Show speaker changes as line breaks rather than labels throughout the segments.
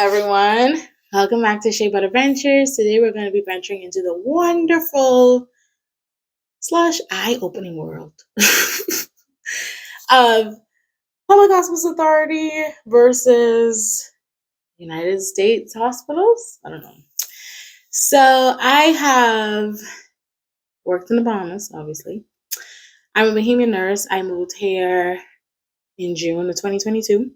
everyone. Welcome back to Shea Butter Adventures. Today we're going to be venturing into the wonderful slash eye-opening world of Public Hospitals Authority versus United States hospitals. I don't know. So I have worked in the Bahamas, obviously. I'm a Bahamian nurse. I moved here in June of 2022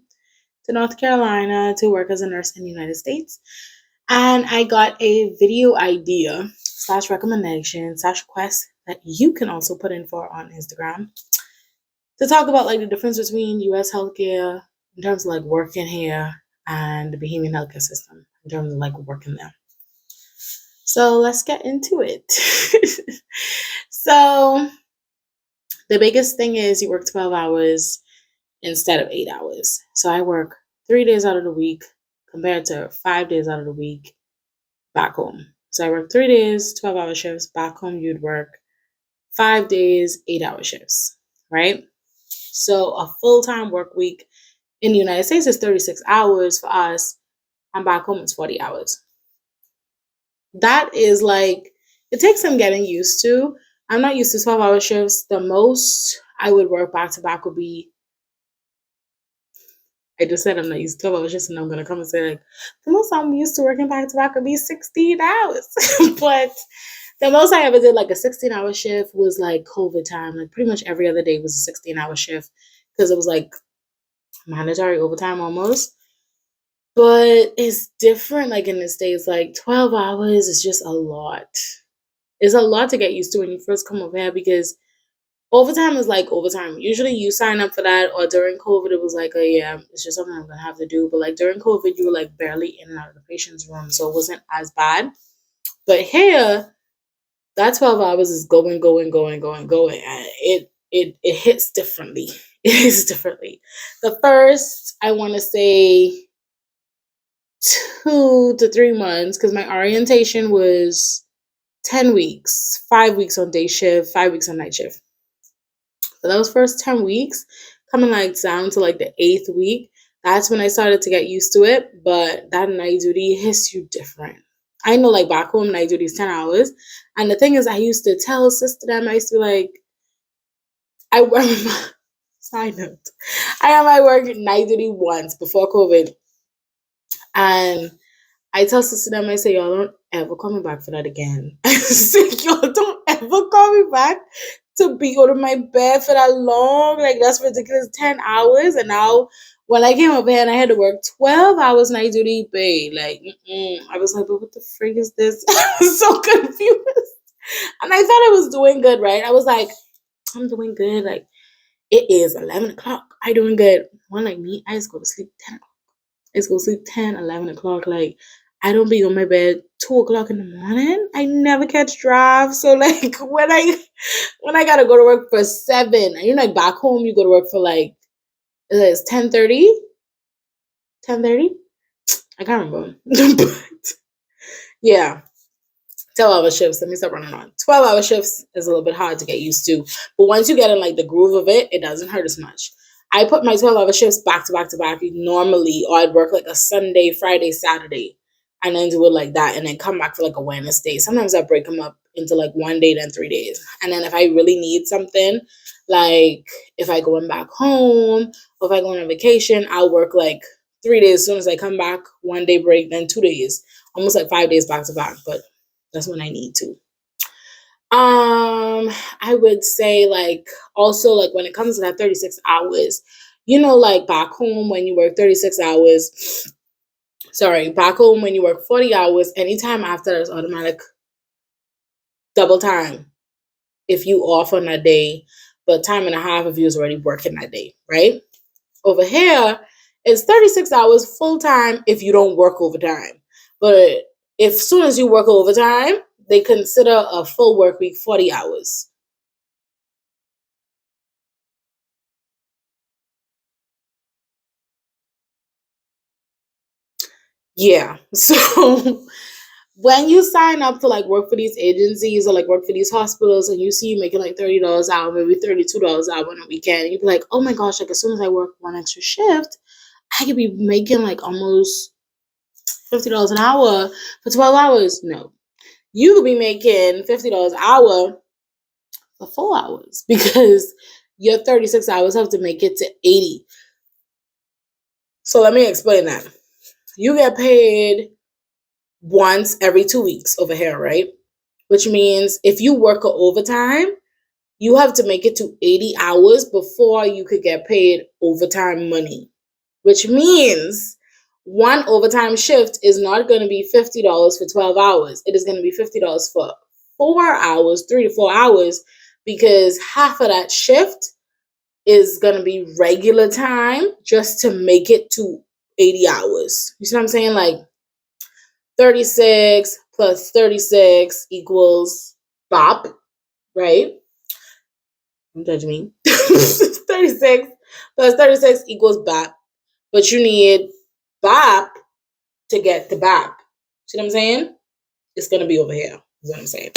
to North Carolina to work as a nurse in the United States. And I got a video idea slash recommendation slash request that you can also put in for on Instagram to talk about like the difference between US healthcare in terms of like working here and the Bahamian healthcare system in terms of like working there. So let's get into it. So the biggest thing is you work 12 hours instead of 8 hours. So I work 3 days out of the week compared to 5 days out of the week back home. So I work 3 days, 12-hour shifts. Back home, you'd work 5 days, 8-hour shifts, right? So a full-time work week in the United States is 36 hours for us, and back home it's 40 hours. That is like, it takes some getting used to. I'm not used to 12-hour shifts. The most I would work back to back would be, I just said I'm not used to 12 hours shifts, and I'm going to come and say, like, the most I'm used to working back to back would be 16 hours. But the most I ever did, like, a 16-hour shift was, like, COVID time. Like, pretty much every other day was a 16-hour shift because it was, like, mandatory overtime almost. But it's different, like, in the States. Like, 12 hours is just a lot. It's a lot to get used to when you first come over here because overtime is like overtime. Usually you sign up for that, or during COVID, it was like, oh yeah, it's just something I'm going to have to do. But like during COVID, you were like barely in and out of the patient's room, so it wasn't as bad. But here, that 12 hours is going. And it hits differently. It hits differently. The first, I want to say 2 to 3 months, because my orientation was 10 weeks, 5 weeks on day shift, 5 weeks on night shift. For those first 10 weeks, coming like down to like the 8th week, that's when I started to get used to it. But that night duty hits you different. I know like back home, night duty is 10 hours. And the thing is, I used to tell sister them, I used to be like, I work, side note, I work night duty once before COVID. And I tell sister them, I say, y'all don't ever call me back for that again. I say, y'all don't ever call me back to be out of my bed for that long. Like, that's ridiculous. 10 hours. And now, when I came over here and I had to work 12 hours night duty, babe, like, I was like, but what the frig is this? I was so confused. And I thought I was doing good, right? I was like, I'm doing good. Like, it is 11 o'clock. I doing good. One like me, I just go to sleep 10 o'clock. I just go to sleep 10, 11 o'clock. Like, I don't be on my bed 2 o'clock in the morning. I never catch drive. So like when I gotta go to work for 7, and you're like back home, you go to work for like it's 10:30? 10:30? I can't remember. But yeah. 12-hour shifts. Let me stop running on. 12-hour shifts is a little bit hard to get used to. But once you get in like the groove of it, it doesn't hurt as much. I put my 12-hour shifts back to back to back normally, or I'd work like a Sunday, Friday, Saturday, and then do it like that, and then come back for like a Wednesday. Sometimes I break them up into like 1 day, then 3 days. And then if I really need something, like if I going back home, or if I go on a vacation, I'll work like 3 days as soon as I come back, 1 day break, then 2 days. Almost like 5 days back to back, but that's when I need to. I would say like also like when it comes to that 36 hours, like back home when you work 36 hours, back home when you work 40 hours, anytime after that is automatic double time if you off on that day, but time and a half if you was already working that day, right? Over here, it's 36 hours full time if you don't work overtime. But if soon as you work overtime, they consider a full work week 40 hours. Yeah. So when you sign up to like work for these agencies or like work for these hospitals, and you see you making like $30 an hour, maybe $32 an hour on a weekend, and you be like, oh my gosh, like as soon as I work one extra shift, I could be making like almost $50 an hour for 12 hours. No. You could be making $50 an hour for 4 hours because your 36 hours have to make it to 80. So let me explain that. You get paid once every 2 weeks over here, right? Which means if you work overtime, you have to make it to 80 hours before you could get paid overtime money. Which means one overtime shift is not going to be $50 for 12 hours. It is going to be $50 for 4 hours, 3 to 4 hours, because half of that shift is going to be regular time just to make it to 80 hours. You see what I'm saying? Like 36 plus 36 equals BOP, right? Don't judge me. 36 plus 36 equals BOP. But you need BOP to get to BOP. See what I'm saying? It's going to be over here. Is what I'm saying.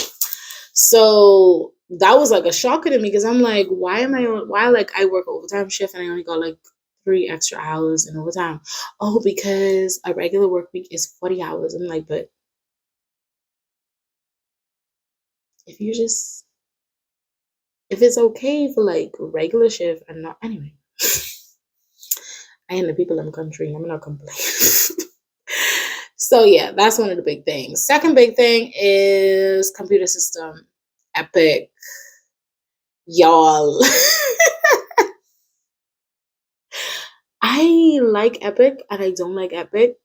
So that was like a shocker to me because I'm like, why like I work overtime shift and I only got like 3 extra hours in overtime? Oh, because a regular work week is 40 hours. I'm like, but if it's okay for like regular shift and not anyway. I am the people in the country. I'm not complaining. So yeah, that's one of the big things. Second big thing is computer system. Epic. Y'all. I like Epic and I don't like Epic.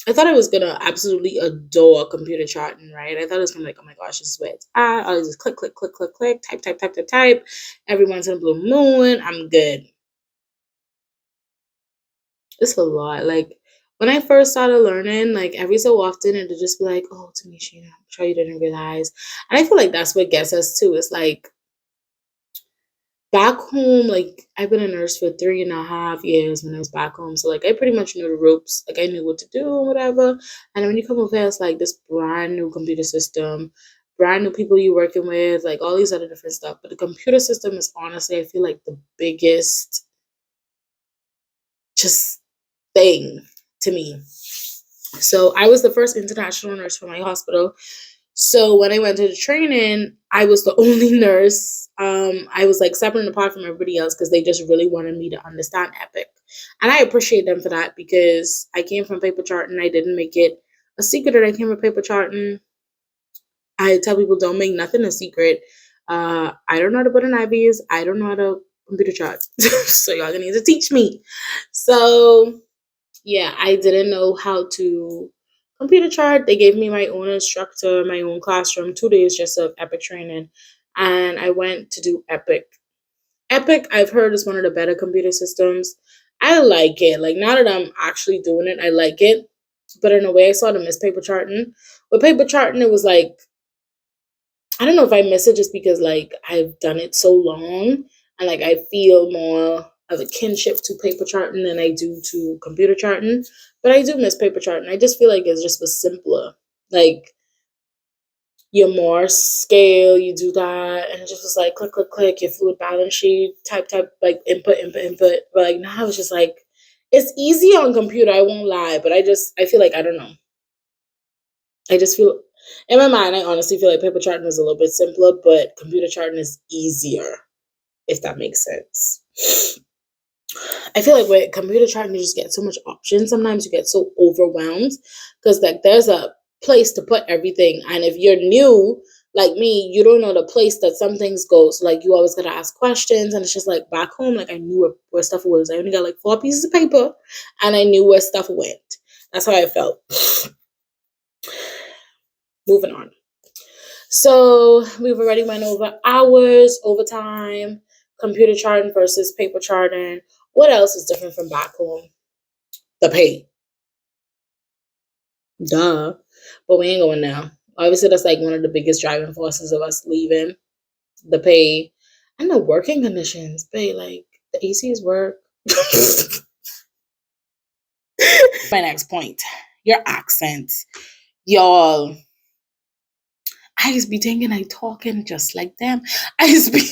I thought I was gonna absolutely adore computer charting, right? I thought it was gonna be like, oh my gosh, this is where it's at. I'll just click, click, click, click, click, type, type, type, type, type. Every once in a blue moon, I'm good. It's a lot. Like when I first started learning, like every so often it'd just be like, oh, Tanisha, I'm sure you didn't realize. And I feel like that's what gets us too. It's like back home, like I've been a nurse for 3.5 years when I was back home. So like I pretty much knew the ropes. Like I knew what to do and whatever. And then when you come over here, it's like this brand new computer system, brand new people you're working with, like all these other different stuff. But the computer system is honestly, I feel like the biggest just thing to me. So I was the first international nurse for my hospital. So when I went to the training, I was the only nurse. I was like separate and apart from everybody else because they just really wanted me to understand Epic. And I appreciate them for that because I came from paper charting. I didn't make it a secret that I came from paper charting. I tell people don't make nothing a secret. I don't know how to put in IVs. I don't know how to computer chart. So y'all gonna need to teach me. So yeah, I didn't know how to computer chart. They gave me my own instructor, my own classroom, 2 days just of Epic training. And I went to do Epic. Epic, I've heard, is one of the better computer systems. I like it. Like now that I'm actually doing it, I like it. But in a way, I sort of miss paper charting. With paper charting, it was like, I don't know if I miss it just because like I've done it so long and like I feel more of a kinship to paper charting than I do to computer charting. But I do miss paper charting. I just feel like it's just was simpler. Like you're more scale, you do that, and it just was like click, click, click, your fluid balance sheet, type, type, like input, input, input. But like now it's just like it's easy on computer, I won't lie, but I feel like I don't know. I just feel in my mind, I honestly feel like paper charting is a little bit simpler, but computer charting is easier, if that makes sense. I feel like with computer charting, you just get so much options. Sometimes you get so overwhelmed because like there's a place to put everything. And if you're new, like me, you don't know the place that some things go. So like you always gotta ask questions. And it's just like back home, like I knew where stuff was. I only got like 4 pieces of paper and I knew where stuff went. That's how I felt. Moving on. So we've already went over hours, overtime, computer charting versus paper charting. What else is different from back home? The pay. Duh. But we ain't going now. Obviously, that's like one of the biggest driving forces of us leaving. The pay and the working conditions. Pay, like, the ACs work. My next point. Your accents. Y'all. I used to be thinking I talking just like them. I used to be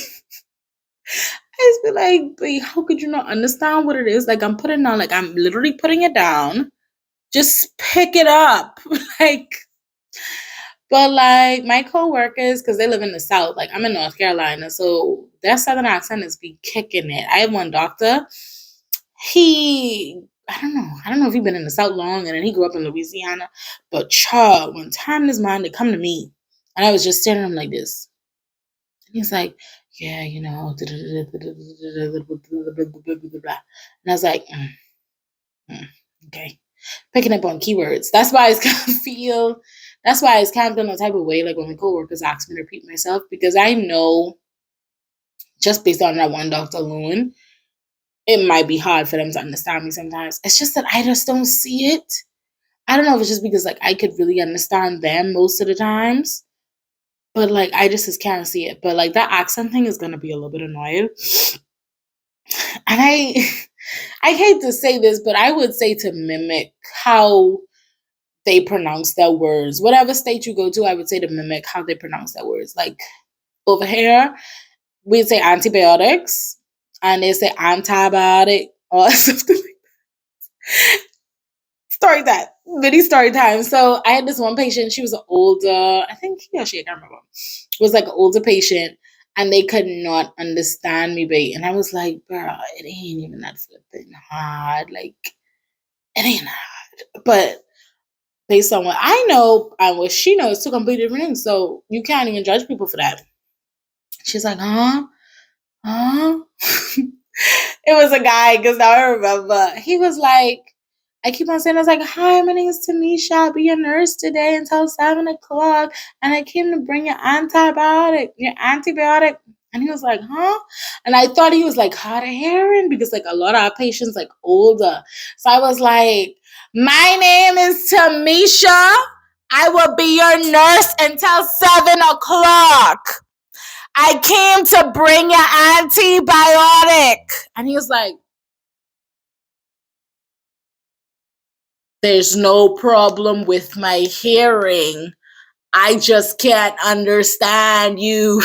like, "Babe, how could you not understand what it is? Like I'm literally putting it down Just pick it up. like, but like my coworkers, because they live in the South, like I'm in North Carolina, so their Southern accent is be kicking it. I have one doctor. He, I don't know if he been in the South long, and then he grew up in Louisiana. But child, one time this man to come to me, and I was just staring at him like this. And he's like, yeah, you know, and I was like, okay, picking up on keywords. That's why it's kind of feel. That's why it's kind of done a type of way, like when my coworkers ask me to repeat myself, because I know just based on that one doctor alone, it might be hard for them to understand me sometimes. It's just that I just don't see it. I don't know if it's just because like I could really understand them most of the times, but like I just can't see it. But like that accent thing is gonna be a little bit annoying. And I hate to say this, but I would say to mimic how they pronounce their words. Whatever state you go to, I would say to mimic how they pronounce their words. Like over here, we'd say antibiotics, and they say antibiotic or something. Story time, mini story time. So I had this one patient. She was an older, I think he or she, I can't remember. Was like an older patient, and they could not understand me, babe. And I was like, bro, it ain't even that flipping hard. Like it ain't hard, but based on what I know and what she knows, two completely different things. So you can't even judge people for that. She's like, huh? Huh? It was a guy, because now I remember. He was like, I keep on saying, I was like, hi, my name is Tamisha. I'll be your nurse today until 7 o'clock. And I came to bring your antibiotic. And he was like, huh? And I thought he was like hard of hearing, because like a lot of our patients like older. So I was like, my name is Tamisha. I will be your nurse until 7 o'clock. I came to bring your antibiotic. And he was like, there's no problem with my hearing. I just can't understand you.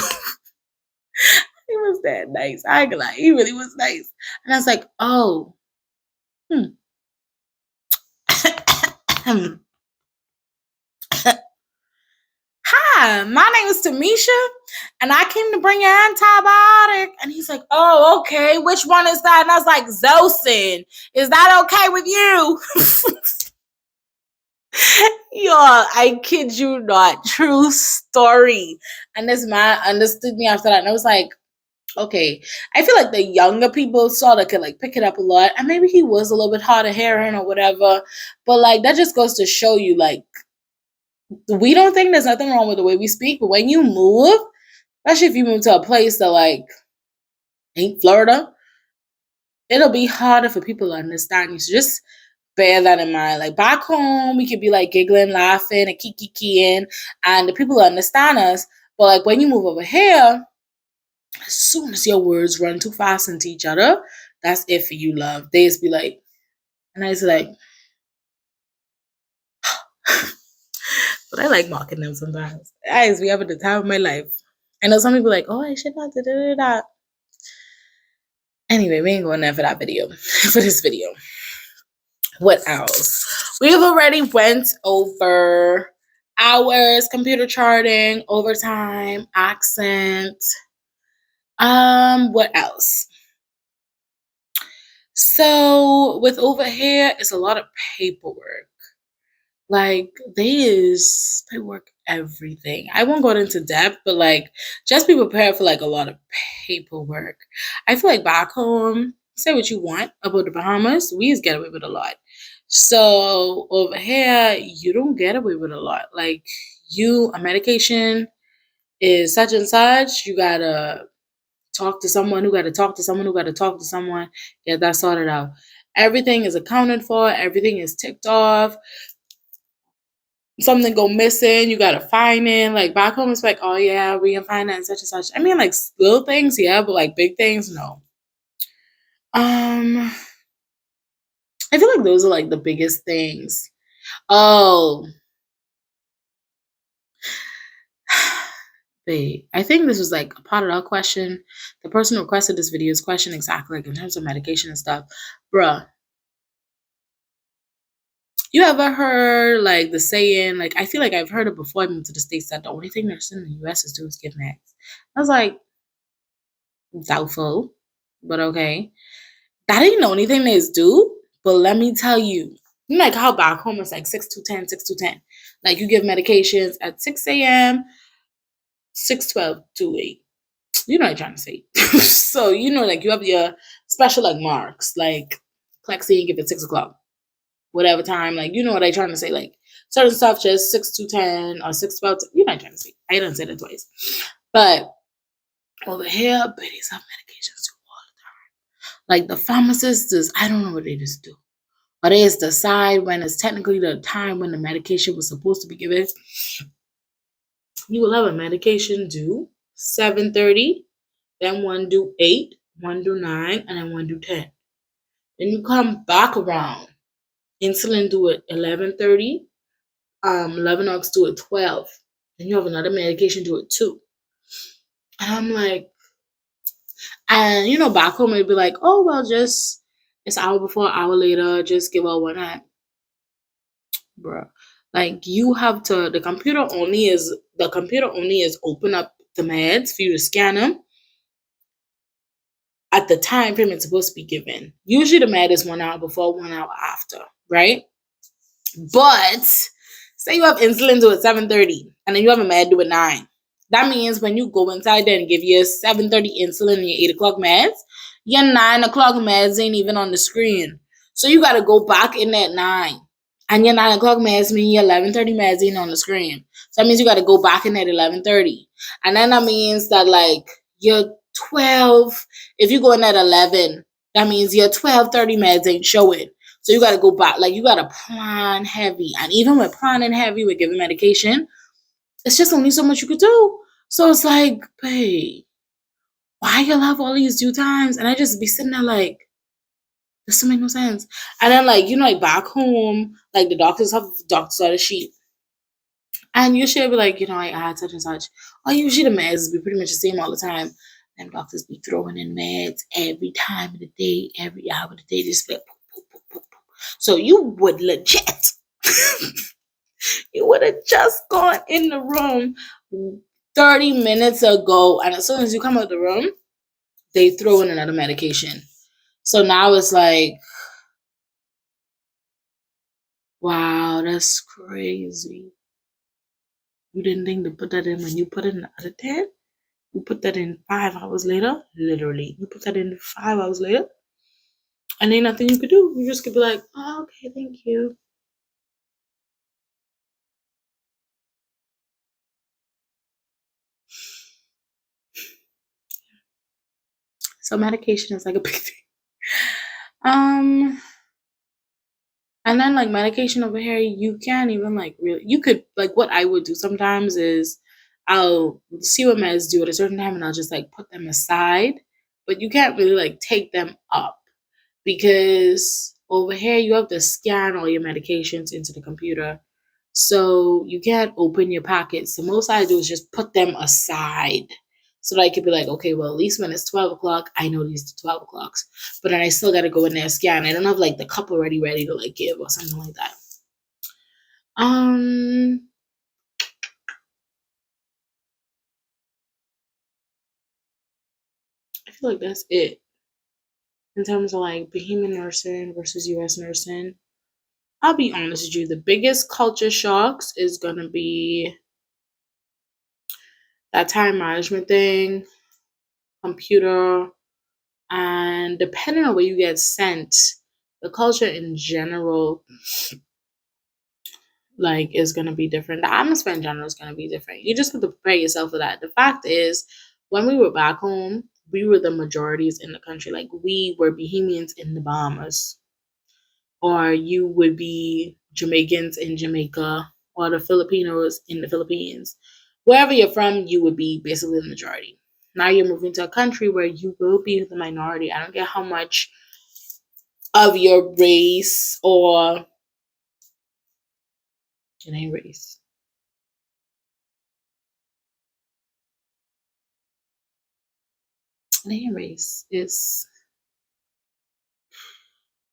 He was that nice. I ain't gonna lie. He really was nice. And I was like, oh. Hi, my name is Tamisha, and I came to bring you antibiotic. And he's like, oh, okay. Which one is that? And I was like, Zosyn. Is that okay with you? Y'all, I kid you not. True story. And this man understood me after that. And I was like, okay. I feel like the younger people sort of could like pick it up a lot. And maybe he was a little bit hard of hearing or whatever. But like that just goes to show you, like, we don't think there's nothing wrong with the way we speak, but when you move, especially if you move to a place that like ain't Florida, it'll be harder for people to understand you. So just bear that in mind. Like back home, we could be like giggling, laughing, and kikiing, and the people understand us. But like when you move over here, as soon as your words run too fast into each other, that's it for you, love. They just be like, and I was like, but I like mocking them sometimes. Guys, we having the time of my life. I know some people are like, oh, I should not do that. Anyway, we ain't going there for that video, for this video. What else? We've already went over hours, computer charting, overtime, accent. What else? So with over here, it's a lot of paperwork. Like there's paperwork everything. I won't go into depth, but like just be prepared for like a lot of paperwork. I feel like back home, say what you want about the Bahamas, we just get away with a lot. So over here, you don't get away with a lot. Like a medication is such and such. You gotta talk to someone who gotta talk to someone who gotta talk to someone. Get that sorted out. Everything is accounted for. Everything is ticked off. Something go missing, you gotta find it. Like back home, it's like, oh yeah, we can find that and such and such. I mean, like little things, yeah, but like big things, no. I feel like those are like the biggest things. Oh, babe, I think this was like a part of our question. The person who requested this video's question exactly like in terms of medication and stuff, bruh. You ever heard like the saying, like I feel like I've heard it before I moved to the States that the only thing nurses in the US is do is give meds. I was like, doubtful, but okay. That ain't the only thing they do. But let me tell you, you know, like how back home it's like 6 to 10, 6 to 10. Like you give medications at 6 a.m., 6:12 to 8. You know what I'm trying to say. So, you know, like you have your special like marks, like Plexi and give it 6 o'clock, whatever time. Like, you know what I'm trying to say. Like certain stuff just 6 to 10 or 6 to 12. You know what I'm trying to say. I didn't say that twice. But over here, bitties have medications too. Like the pharmacist is, I don't know what they just do. But they just decide when it's technically the time when the medication was supposed to be given. You will have a medication due 7:30, then one due 8, one due 9, and then one due 10. Then you come back around. Insulin due at 11:30, 11 ox due at 12. Then you have another medication due at 2. And I'm like, and you know, back home it'd be like, oh well, just it's hour before, hour later, just give her one night, bruh. Like you have to. The computer only is open up the meds for you to scan them at the time frame it's supposed to be given. Usually the med is 1 hour before, 1 hour after, right? But say you have insulin due at 7:30 and then you have a med due at 9. That means when you go inside there and give your 7:30 insulin and your 8 o'clock meds, your 9 o'clock meds ain't even on the screen. So you gotta go back in at 9. And your 9 o'clock meds mean your 11:30 meds ain't on the screen. So that means you gotta go back in at 11:30. And then that means that like your 12, if you go in at 11, that means your 12:30 meds ain't showing. So you got to go back, like you got to plan heavy. And even with planning heavy, with giving medication, it's just only so much you could do. So it's like, babe, why you have all these due times? And I just be sitting there like, this doesn't make no sense. And then like, you know, like back home, like the doctors have doctors on the sheet. And you should be like, you know, I had such and such. Or usually the meds be pretty much the same all the time. And doctors be throwing in meds every time of the day, every hour of the day. Just like, so you would legit, you would have just gone in the room 30 minutes ago. And as soon as you come out of the room, they throw in another medication. So now it's like, wow, that's crazy. You didn't think to put that in when you put in the other 10? You put that in 5 hours later? Literally. You put that in 5 hours later? And ain't nothing you could do. You just could be like, oh, okay, thank you. So medication is like a big thing. Um, and then like medication over here, you can't even like really. You could like what I would do sometimes is I'll see what meds do at a certain time and I'll just like put them aside. But you can't really like take them up because over here you have to scan all your medications into the computer. So you can't open your pockets. So most I do is just put them aside. So that I could be like, okay, well, at least when it's 12 o'clock, I know these are 12 o'clocks. But then I still got to go in there and scan. I don't have like the cup already ready to like give or something like that. Um, I feel like that's it in terms of like Bahamian nursing versus US nursing. I'll be honest with you, the biggest culture shocks is gonna be that time management thing, computer, and depending on where you get sent, the culture in general like is gonna be different. The atmosphere in general is gonna be different. You just have to prepare yourself for that. The fact is, when we were back home, we were the majorities in the country. Like we were Bahamians in the Bahamas, or you would be Jamaicans in Jamaica, or the Filipinos in the Philippines. Wherever you're from, you would be basically the majority. Now you're moving to a country where you will be the minority. I don't care how much of your race or it ain't race. It ain't race. It's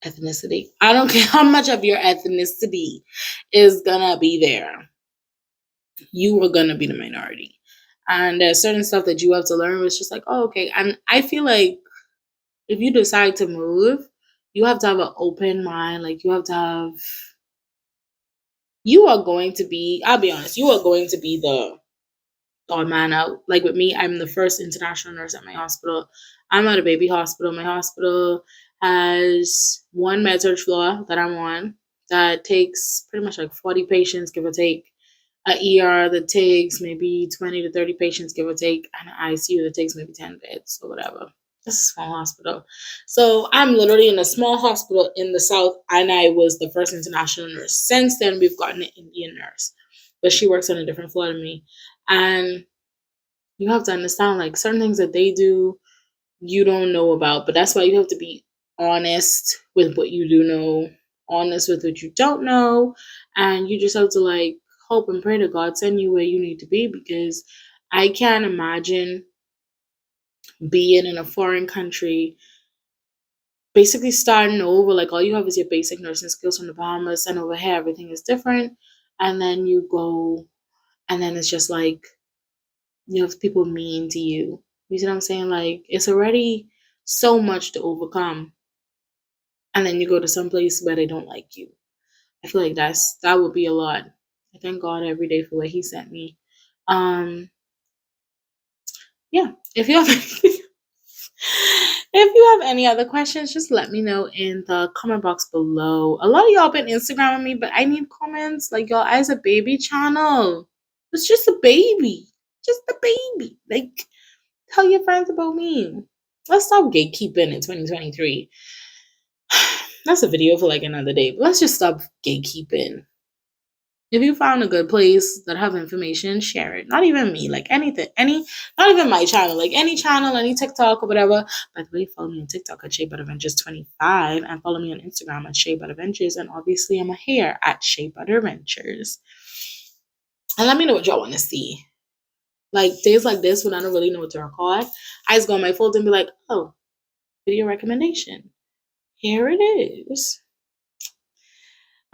ethnicity. I don't care how much of your ethnicity is gonna be there. You are gonna be the minority. And there's certain stuff that you have to learn, it's just like, oh, okay. And I feel like if you decide to move, you have to have an open mind. Like you are going to be, I'll be honest, you are going to be the odd man out. Like with me, I'm the first international nurse at my hospital. I'm at a baby hospital. My hospital has one med surg floor that I'm on that takes pretty much like 40 patients, give or take. A ER that takes maybe 20 to 30 patients, give or take, and an ICU that takes maybe 10 beds or whatever. It's a small hospital. So I'm literally in a small hospital in the South, and I was the first international nurse. Since then, we've gotten an Indian nurse, but she works on a different floor than me. And you have to understand, like, certain things that they do, you don't know about. But that's why you have to be honest with what you do know, honest with what you don't know, and you just have to, like, hope and pray to God send you where you need to be, because I can't imagine being in a foreign country, basically starting over. Like, all you have is your basic nursing skills from the Bahamas, and over here everything is different. And then you go, and then it's just like you have people mean to you. You see what I'm saying? Like, it's already so much to overcome, and then you go to some place where they don't like you. I feel like that would be a lot. I thank God every day for what He sent me. Um, yeah. If you have if you have any other questions, just let me know in the comment box below. A lot of y'all been Instagramming me, but I need comments. Like, y'all, as a baby channel, it's just a baby, just a baby. Like, tell your friends about me. Let's stop gatekeeping in 2023. That's a video for like another day. But let's just stop gatekeeping. If you found a good place that have information, share it. Not even me, like anything, not even my channel, like any channel, any TikTok or whatever. By the way, follow me on TikTok at SheaButterVentures25 and follow me on Instagram at SheaButterVentures, and obviously I'm here at SheaButterVentures. And let me know what y'all want to see. Like days like this when I don't really know what to record, I just go on my folder and be like, oh, video recommendation. Here it is.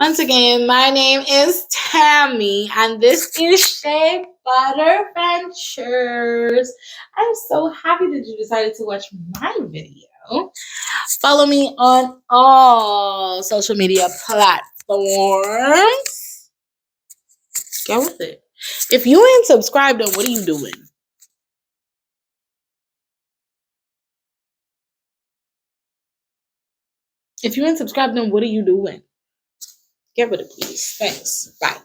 Once again, my name is Tammy, and this is Shea Butter Ventures. I'm so happy that you decided to watch my video. Follow me on all social media platforms. Get with it. If you ain't subscribed, then what are you doing? If you ain't subscribed, then what are you doing? Get with it, please. Thanks. Bye.